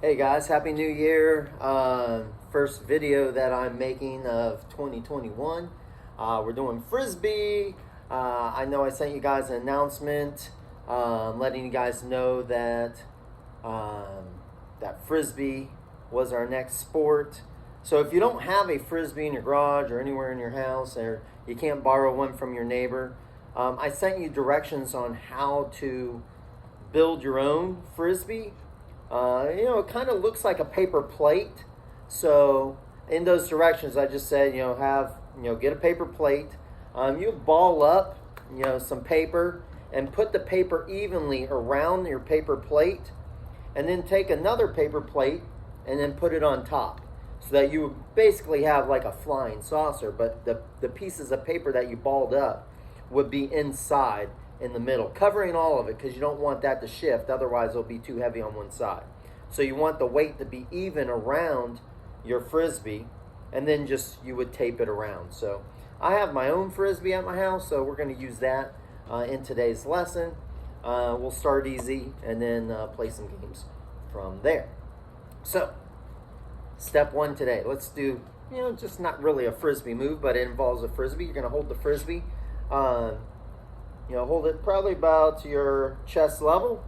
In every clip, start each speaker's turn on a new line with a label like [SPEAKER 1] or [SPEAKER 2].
[SPEAKER 1] Hey guys, Happy New Year. First video that I'm making of 2021. We're doing Frisbee. I know I sent you guys an announcement letting you guys know that that Frisbee was our next sport. So if you don't have a Frisbee in your garage or anywhere in your house, or you can't borrow one from your neighbor, I sent you directions on how to build your own Frisbee. It kind of looks like a paper plate. So in those directions, I just said, get a paper plate. You ball up, some paper and put the paper evenly around your paper plate, and then take another paper plate and then put it on top, so that you would basically have like a flying saucer, but the pieces of paper that you balled up would be inside in the middle, covering all of it, because you don't want that to shift. Otherwise, it'll be too heavy on one side. So you want the weight to be even around your Frisbee, and then you would tape it around. So I have my own Frisbee at my house, so we're going to use that in today's lesson. We'll start easy and then play some games from there. So step one today, let's do, just not really a Frisbee move, but it involves a Frisbee. You're going to hold the Frisbee. Hold it probably about your chest level,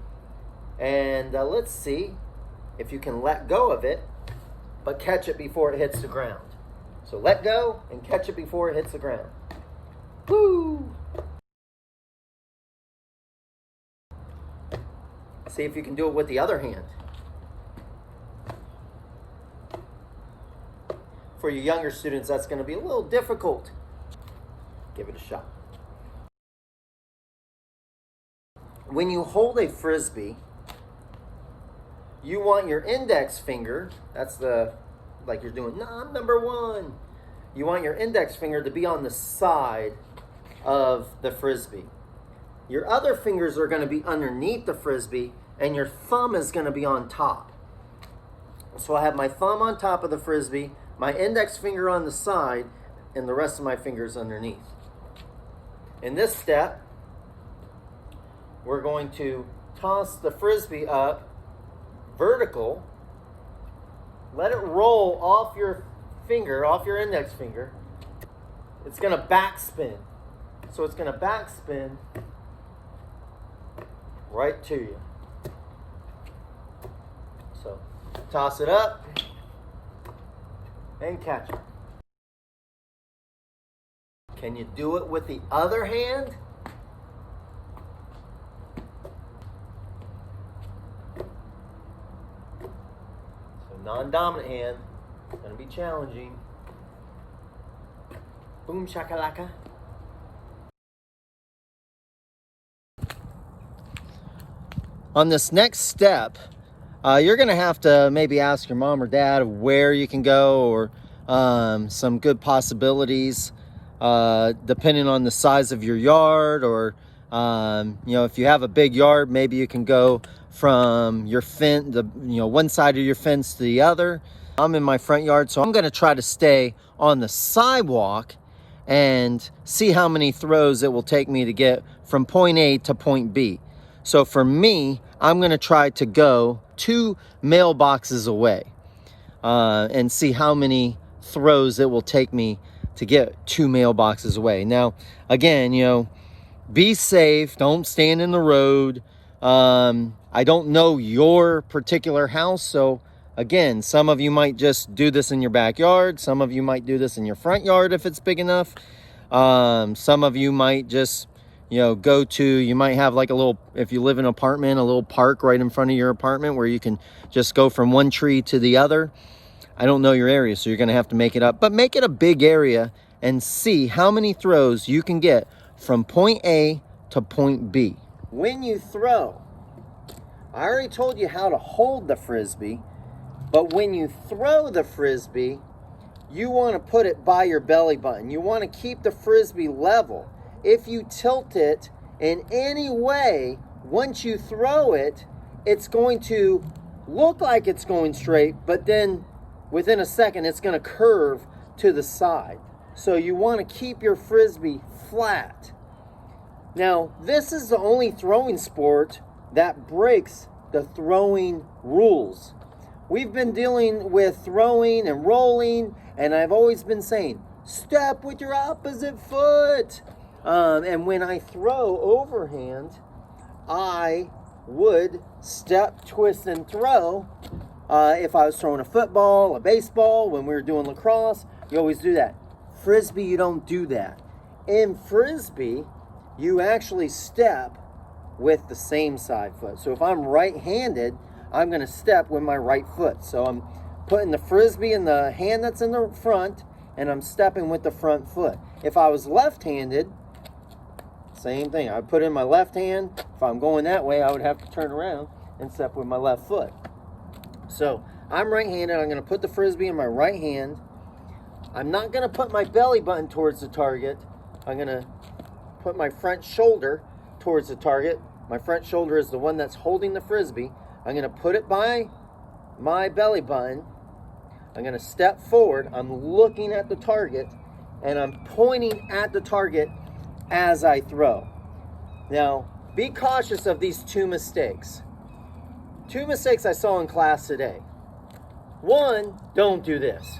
[SPEAKER 1] and let's see if you can let go of it, but catch it before it hits the ground. So let go and catch it before it hits the ground. Woo! See if you can do it with the other hand. For your younger students, that's going to be a little difficult. Give it a shot. When you hold a Frisbee, you want your index finger, that's like you're doing number one. You want your index finger to be on the side of the Frisbee. Your other fingers are going to be underneath the Frisbee, and your thumb is going to be on top. So I have my thumb on top of the Frisbee, my index finger on the side, and the rest of my fingers underneath. In this step, we're going to toss the Frisbee up vertical. Let it roll off your finger, off your index finger. It's going to backspin. So it's going to backspin right to you. So toss it up and catch it. Can you do it with the other hand? Non-dominant hand, going to be challenging. Boom shakalaka. On this next step, you're going to have to maybe ask your mom or dad where you can go, or some good possibilities, depending on the size of your yard, or if you have a big yard, maybe you can go from your fence, one side of your fence to the other. I'm in my front yard, so I'm going to try to stay on the sidewalk and see how many throws it will take me to get from point A to point B. So for me, I'm going to try to go 2 mailboxes away and see how many throws it will take me to get 2 mailboxes away. Now, again, be safe. Don't stand in the road. I don't know your particular house, so again, some of you might just do this in your backyard. Some of you might do this in your front yard if it's big enough. Some of you might just, you might have like a little, if you live in an apartment, a little park right in front of your apartment where you can just go from one tree to the other. I don't know your area, so you're going to have to make it up, but make it a big area and see how many throws you can get from point A to point B. When you throw, I already told you how to hold the Frisbee, but when you throw the Frisbee, you want to put it by your belly button. You want to keep the Frisbee level. If you tilt it in any way, once you throw it, it's going to look like it's going straight, but then within a second, it's going to curve to the side. So you want to keep your Frisbee flat. Now, this is the only throwing sport that breaks the throwing rules. we've been dealing with throwing and rolling, and I've always been saying, step with your opposite foot. And when I throw overhand, I would step, twist, and throw. If I was throwing a football, a baseball, when we were doing lacrosse, you always do that. Frisbee, you don't do that. In Frisbee, you actually step with the same side foot. So if I'm right-handed, I'm going to step with my right foot. So I'm putting the Frisbee in the hand that's in the front, and I'm stepping with the front foot. If I was left-handed, same thing. I put in my left hand. If I'm going that way, I would have to turn around and step with my left foot. So I'm right-handed. I'm going to put the Frisbee in my right hand. I'm not going to put my belly button towards the target. I'm going to put my front shoulder towards the target. My front shoulder is the one that's holding the Frisbee. I'm going to put it by my belly button. I'm going to step forward. I'm looking at the target, and I'm pointing at the target as I throw. Now, be cautious of these two mistakes. Two mistakes I saw in class today. One, don't do this.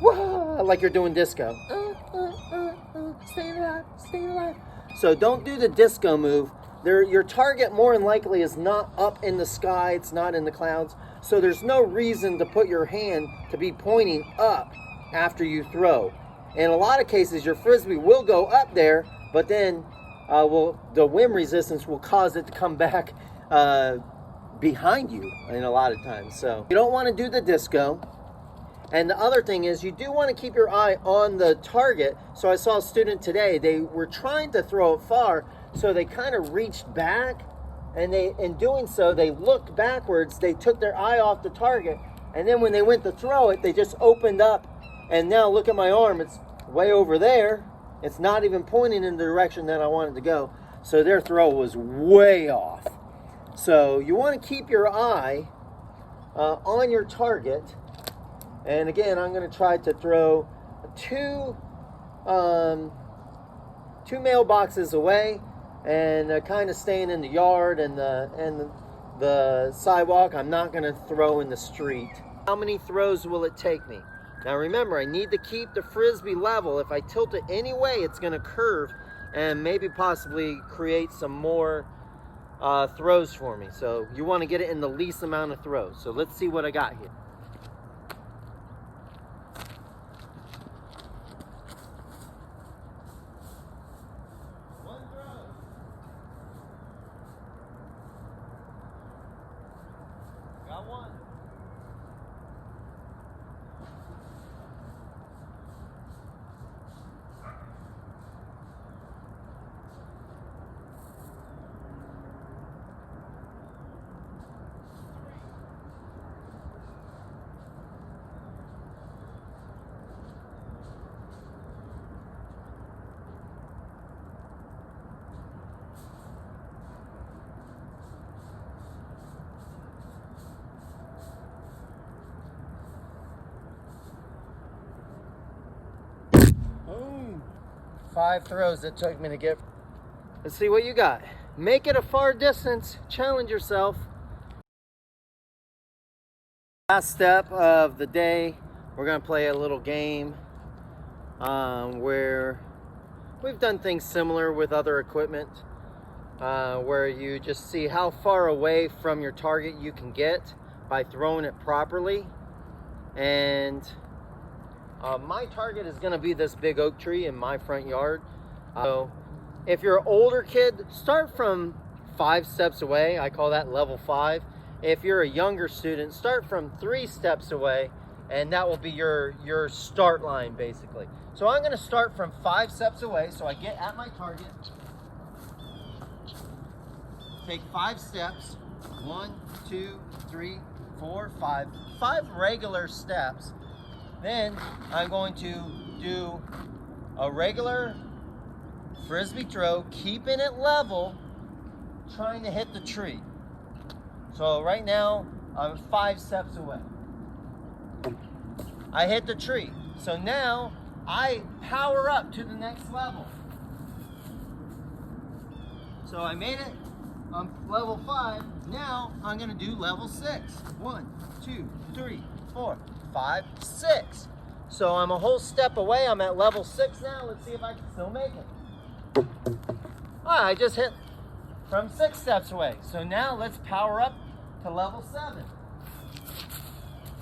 [SPEAKER 1] Wah, like you're doing disco. Stay alive, stay alive. So don't do the disco move. Your target more than likely is not up in the sky. It's not in the clouds. So there's no reason to put your hand to be pointing up after you throw. In a lot of cases, your Frisbee will go up there, but then the wind resistance will cause it to come back behind you in a lot of times. So you don't want to do the disco. And the other thing is, you do want to keep your eye on the target. So I saw a student today, they were trying to throw it far, so they kind of reached back, and in doing so, they looked backwards, they took their eye off the target, and then when they went to throw it, they just opened up, and now look at my arm, it's way over there. It's not even pointing in the direction that I wanted to go. So their throw was way off. So you want to keep your eye on your target. And again, I'm going to try to throw two mailboxes away, and kind of staying in the yard and the sidewalk. I'm not going to throw in the street. How many throws will it take me? Now remember, I need to keep the Frisbee level. If I tilt it any way, it's going to curve and maybe possibly create some more throws for me. So you want to get it in the least amount of throws. So let's see what I got here. Got one. Boom. 5 throws it took me to get. Let's see what you got. Make it a far distance. Challenge yourself. Last step of the day, we're going to play a little game where we've done things similar with other equipment, where you just see how far away from your target you can get by throwing it properly. And my target is going to be this big oak tree in my front yard. So if you're an older kid, start from 5 steps away. I call that level 5. If you're a younger student, start from 3 steps away, and that will be your start line, basically. So I'm going to start from 5 steps away, so I get at my target. Take 5 steps. 1, 2, 3, 4, 5. 5 regular steps. Then I'm going to do a regular Frisbee throw, keeping it level, trying to hit the tree. So right now, I'm 5 steps away. I hit the tree. So now, I power up to the next level. So I made it I'm level 5. Now I'm gonna do level 6. 1, 2, 3, 4, 5, 6. So I'm a whole step away. I'm at level 6 now. Let's see if I can still make it. I just hit from 6 steps away. So now let's power up to level 7.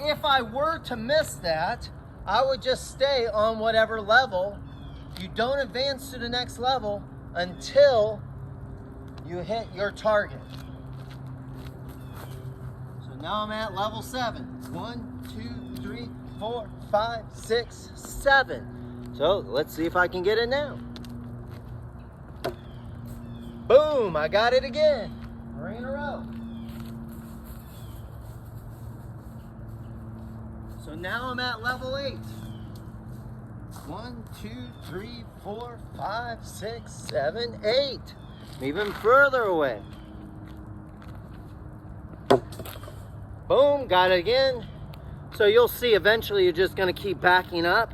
[SPEAKER 1] If I were to miss that, I would just stay on whatever level. You don't advance to the next level until you hit your target. So now I'm at level 7. 1, 2, 3, 4, 5, 6, 7. So let's see if I can get it now. Boom, I got it again. 3 in a row. So now I'm at level 8. 1, 2, 3, 4, 5, 6, 7, 8. Even further away. Boom, got it again. So you'll see eventually you're just gonna keep backing up.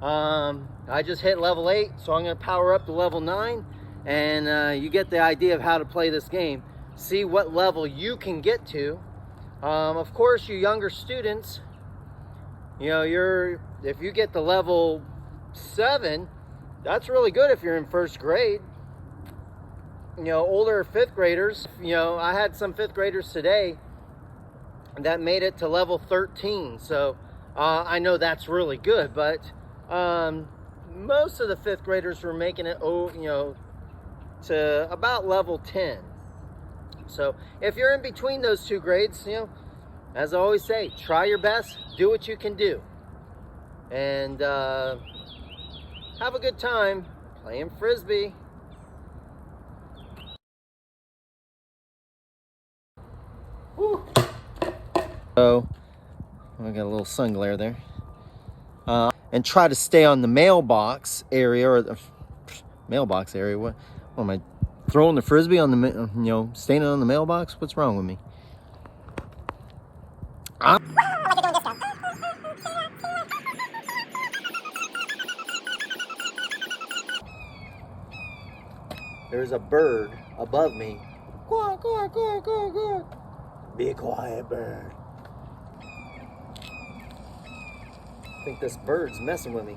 [SPEAKER 1] I just hit level 8, so I'm gonna power up to level 9, and you get the idea of how to play this game. See what level you can get to. Of course, you younger students, you know, if you get to level 7, that's really good if you're in 1st grade. You know, older 5th graders, you know, I had some 5th graders today that made it to level 13. So I know that's really good, but most of the 5th graders were making it, you know, to about level 10. So if you're in between those 2 grades, you know, as I always say, try your best, do what you can do, and have a good time playing Frisbee. Woo. So I got a little sun glare there. And try to stay on the mailbox area, or the mailbox area. What am I throwing the Frisbee on the, you know, staying on the mailbox? What's wrong with me? There's a bird above me. Quack, quack, quack, quack, quack. Be quiet, bird. I think this bird's messing with me.